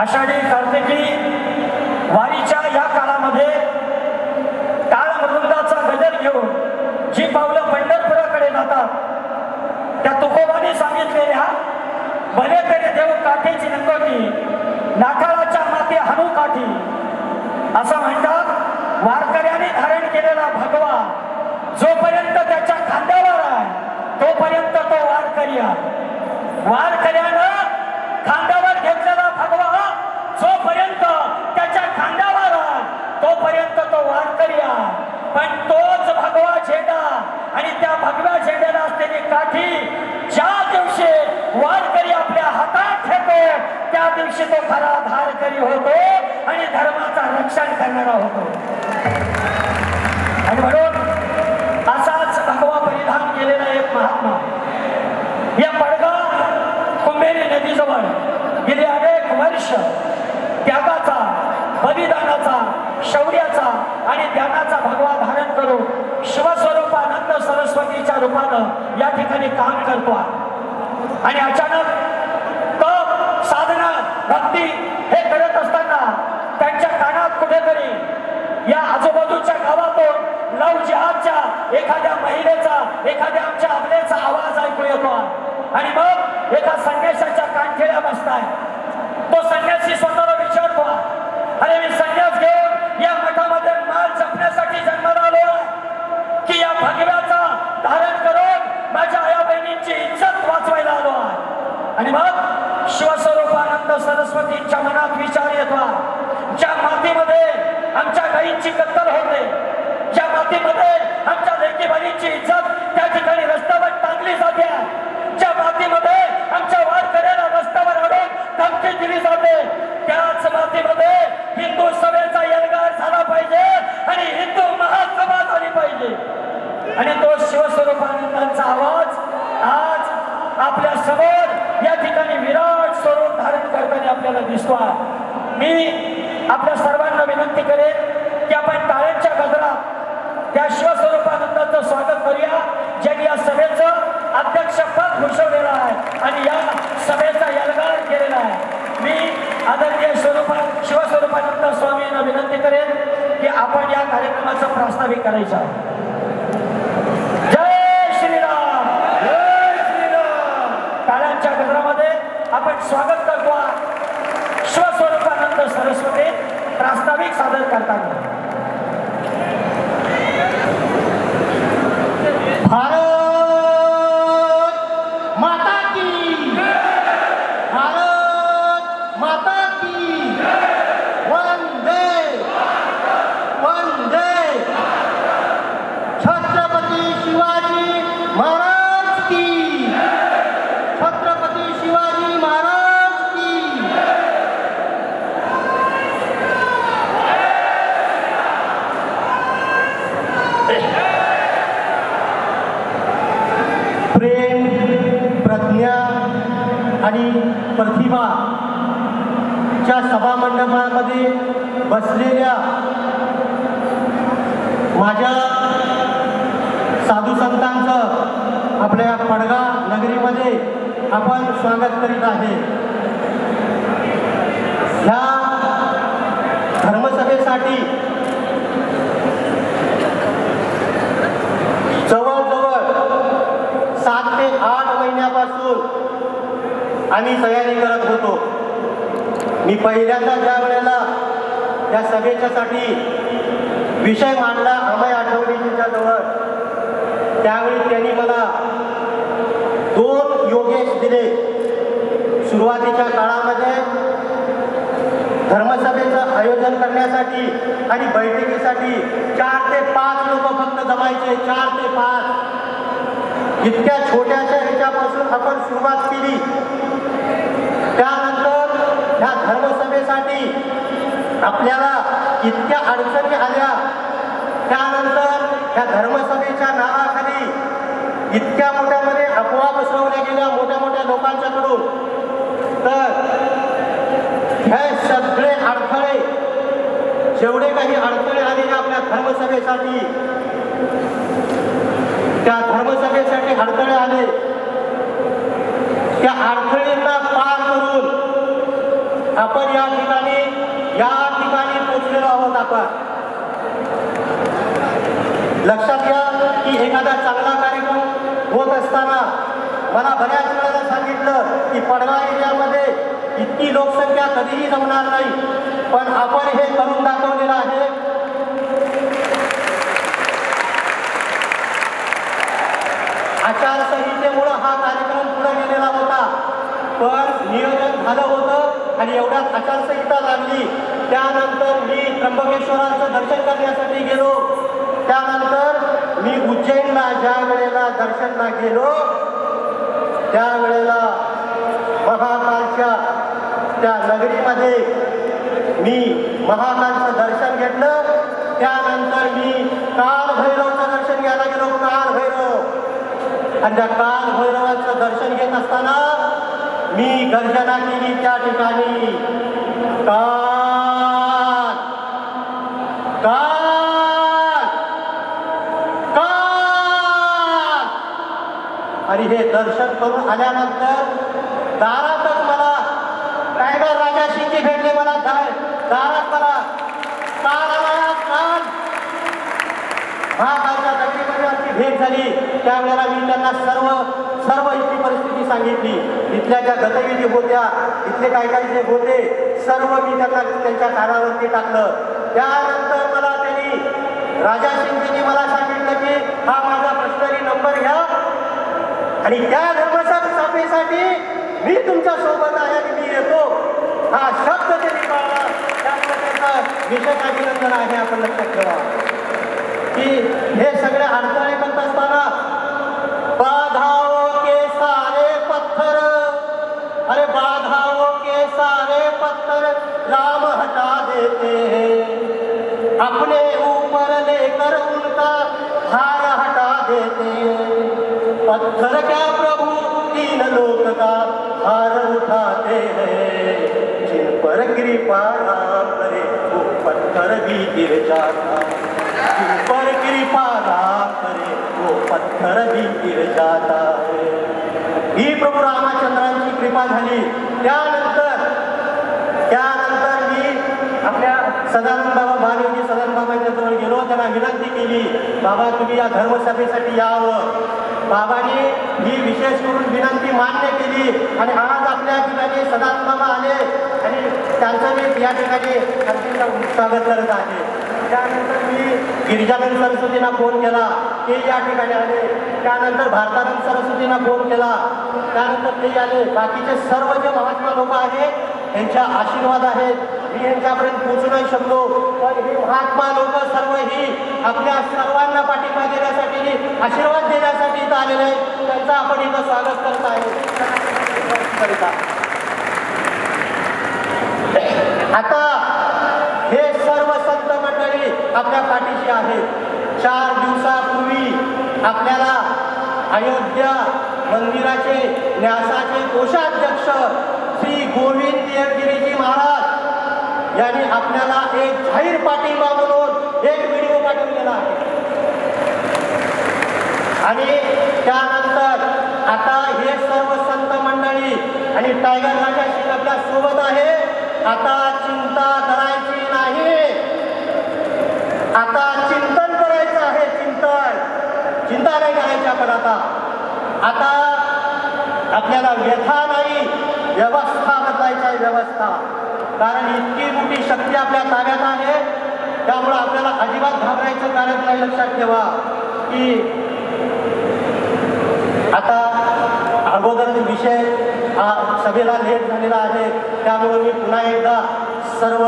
आषाढी कार्तिकी वारीच्या या काळामध्ये टाळ मृदंगाचा गजर घेऊन जी पावलं पंढरपुराकडे जातात त्या तुकोबाने सांगितलेल्या भले पेरे देव काठीची नंगोटी नाठाळाच्या माती हनू काठी असं म्हणतात। वारकऱ्याने धारण केलेला भगवा जोपर्यंत त्याच्या खांद्यावर आहे तोपर्यंत तो वारकरी आहे। वारकऱ्यानं खांद्यावर घेतलेला भगवा जोपर्यंत त्याच्या खांद्यावर आहे तोपर्यंत तो वारकरी आहे। पण तोच भगवा झेंडा आणि त्या भगव्या झेंड्याला असलेली काठी ज्या दिवशी वारकरी आपल्या हातात घेतो त्या दिवशी तो खरा धारकरी होतो आणि धर्माचा रक्षण करणारा होतो। आणि म्हणून असाच भगवा परिधान केलेला एक महात्मा या पडगाव कुंभेरी नदीजवळ गेली अनेक वर्ष त्यागाचा बलिदानाचा शौर्याचा आणि ज्ञानाचा भगवा धारण करून शिवस्वरूपानंद सरस्वतीच्या रूपानं या ठिकाणी काम करतो आणि अचानक तप साधना भक्ती हे करत असताना त्यांच्या कानात कुठेतरी या आजूबाजूच्या गावातून लव जिहादच्या एखाद्या महिलेचा एखाद्या आमच्या आपल्याचा आवाज ऐकू येतो आणि मग एका संन्यासाच्या कानखिळ्या बसताय। तो संन्यासी स्वतःला विचारतो अरे मी संन्यास घेऊन या मठामध्ये माल जपण्यासाठी जन्माला आलो की या भगव्याचा धारण करून माझ्या आया बहिणींची इज्जत वाचवायला आलो आहे। आणि मग शिवस्वरूपानंद सरस्वतींच्या मनात विचार येतो ज्या मातीमध्ये आमच्या गायींची कत्तल होते ज्या मातीमध्ये आमच्या लेकी बहिणींची इज्जत त्या ठिकाणी रस्त्यावर टांगली जाते ज्या मातीमध्ये आमच्या वारकऱ्याला रस्त्यावर आणून धमकी दिली जाते त्याच मातीमध्ये हिंदू सभेचा एल्गार झाला पाहिजे आणि हिंदू महासभा झाली पाहिजे। आणि तो शिवस्वरूपानंदांचा आवाज आज आपल्या समोर या ठिकाणी विराट स्वरूप धारण करताना आपल्याला दिसतो आहे। मी आपल्या सर्वांना विनंती करेन की आपण टाळ्यांच्या गजरात त्या शिवस्वरूपानंदांचं स्वागत करूया ज्यांनी या सभेचं अध्यक्षपद भूषवलेलं आहे आणि या सभेचा एल्गार केलेला आहे। मी आदरणीय शिवस्वरूपानंद स्वामींना विनंती करेन की आपण या कार्यक्रमाचं प्रास्ताविक करायचं आहे। जय श्रीराम, जय श्रीराम। टाळ्यांच्या गजरामध्ये आपण स्वागत करतो शिवस्वरूपानंद सरस्वती प्रास्ताविक सादर करताना। भारत माता की, भारत माता की, वंदे वंदे। छत्रपती शिवाजी महाराज की, छत्रपती शिवाजी महाराज की। प्रेम, प्रज्ञा आणि प्रतिभा च्या सभामंडपामध्ये बसलेल्या माझ्या साधू संतांचं आपल्या पडगाव नगरीमध्ये आपण स्वागत करीत आहे। ह्या धर्मसभेसाठी जवळजवळ 7 ते 8 महिन्यापासून आम्ही तयारी करत होतो। मी पहिल्यांदा ज्या वेळेला या सभेच्यासाठी विषय मांडला अमय आठवणीच्या जवळ त्यावेळी त्यांनी मला 2 योगेश दिले। सुरुवातीच्या काळामध्ये धर्मसभेचं आयोजन करण्यासाठी आणि बैठकीसाठी 4 ते 5 लोक फक्त जमायचे, 4 ते 5 इतक्या छोट्याशा ह्याच्यापासून आपण सुरुवात केली। त्यानंतर ह्या धर्मसभेसाठी आपल्याला इतक्या अडचणी आल्या, त्यानंतर ह्या धर्मसभेच्या नावाखाली इतक्या मोठ्यामध्ये अफवा पसरवल्या गेल्या मोठ्या मोठ्या लोकांच्याकडून। तर हे सगळे अडथळे जेवढे काही अडथळे आले आपल्या धर्मसभेसाठी त्या धर्मसभेसाठी अडथळे आले त्या अडथळ्यांना पार करून आपण या लक्षात घ्या की एखादा चांगला कार्यक्रम होत असताना मला बऱ्याच वेळेला सांगितलं की पडवा एरियामध्ये इतकी लोकसंख्या कधीही जमणार नाही, पण आपण हे करून दाखवलेलं आहे. आचारसंहितेमुळं हा कार्यक्रम पुढे गेलेला होता, पण नियोजन झालं होतं आणि एवढ्यात आचारसंहिता लागली. त्यानंतर मी त्र्यंबकेश्वराचं दर्शन करण्यासाठी गेलो. त्यानंतर मी उज्जैनला ज्या वेळेला दर्शनला गेलो त्यावेळेला महाकालच्या त्या नगरीमध्ये मी महाकालचं दर्शन घेतलं. त्यानंतर मी काल भैरवचं दर्शन घ्यायला गेलो. काल भैरव, आणि त्या काल भैरवाचं दर्शन घेत असताना मी गर्जना केली त्या ठिकाणी, काल काल काल. आणि हे दर्शन करून आल्यानंतर दारातच मला टायगर राजाशींची भेटले. मला दारात मला काल आला, काल महाकालच्या नगरीमध्ये आमची भेट झाली. त्यावेळेला मी त्यांना सर्व इथली परिस्थिती सांगितली. इथल्या ज्या गतिविधी होत्या, इथले काय जे होते सर्व मी त्यांना त्यांच्या कानावरती टाकलं. त्यानंतर मला त्यांनी राजाशींनी मला सांगितलं की हा माझा पर्सनली नंबर घ्या आणि त्या धर्मसभेसाठी मी तुमच्या सोबत आहे आणि मी येतो. हा शब्द त्यांनी पाळला. त्यामुळे त्याचं विशेष अभिनंदन आहे. आपण लक्षात ठेवा की हे सगळे अडथळे करत असताना बाधाओं के सारे पत्थर, अरे बाधाओं के सारे पत्थर राम हटा देते हैं, अपने ऊपर लेकर उनका भार हटा देते हैं. पत्थर क्या प्रभु तीन लोक का भार उठाते हैं, जिन पर कृपा राम करे वो पत्थर भी गिर जाता, जिन पर कृपा राम करे वो पत्थर भी गिर जाता है. ही प्रभू रामचंद्रांची कृपा झाली. त्यानंतर मी आपल्या सदानंद बाबा महादेवजी सदानंद बाबांच्या जवळ गेलो. त्यांना विनंती केली, बाबा तुम्ही या धर्मसभेसाठी यावं. बाबांनी ही विशेष करून विनंती मान्य केली आणि आज आपल्या ठिकाणी सदानंद बाबा आले आणि त्यांचं मी या ठिकाणी अगदी स्वागत करत आहे. त्यानंतर मी गिरिजानंद सरस्वतींना फोन केला, ते या ठिकाणी आले. त्यानंतर भारतानंद सरस्वतींना फोन केला, त्यानंतर ते आले. बाकीचे सर्व जे महात्मा लोक आहेत त्यांच्या आशीर्वाद आहेत. मी यांच्यापर्यंत पोहोचू नाही शकलो, पण हे महात्मा लोक सर्व ही आपल्या सर्वांना पाठिंबा देण्यासाठी आशीर्वाद देण्यासाठी इथं आलेले आहेत. त्यांचं आपण इथं स्वागत करत आहे. आता हे सर्व संत मंडळी आपल्या पाठीशी आहेत. 4 दिवसापूर्वी आपल्याला अयोध्या मंदिराचे न्यासाचे कोषाध्यक्ष श्री गोविंद देवगिरीजी महाराज यांनी आपल्याला एक जाहीर पाठिंबा म्हणून एक व्हिडिओ पाठवलेला आहे. आणि त्यानंतर आता हे सर्व संत मंडळी आणि टायगर राजाशी आपल्या सोबत आहे. आता चिंता करायची नाही, आता चिंतन करायचं आहे. चिंता नाही करायची आपण. आता आपल्याला व्यथा नाही, व्यवस्था बदलायची आहे. व्यवस्था, कारण इतकी मोठी शक्ती आपल्या ताब्यात आहे. त्यामुळे आपल्याला अजिबात घाबरायचं कारण नाही. लक्षात ठेवा की आता अगोदर विषय सभेला लेट झालेला आहे. त्यामुळे मी पुन्हा एकदा सर्व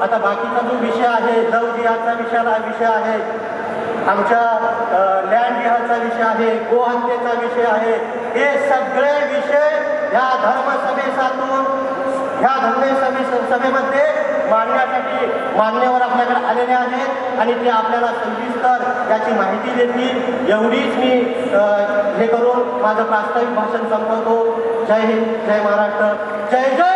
आता बाकीचा जो विषय आहे, लव जिहादचा विषय आहे, आमच्या लँड जिहादचा विषय आहे, गोहत्येचा विषय आहे. हे सगळे विषय ह्या सभेमध्ये मांडण्यासाठी मान्यवर आपल्याकडे आलेले आहेत आणि ते आपल्याला सविस्तर याची माहिती देतील. एवढीच मी हे करून माझं प्रास्ताविक भाषण संपवतो. जय हिंद, जय महाराष्ट्र, जय जय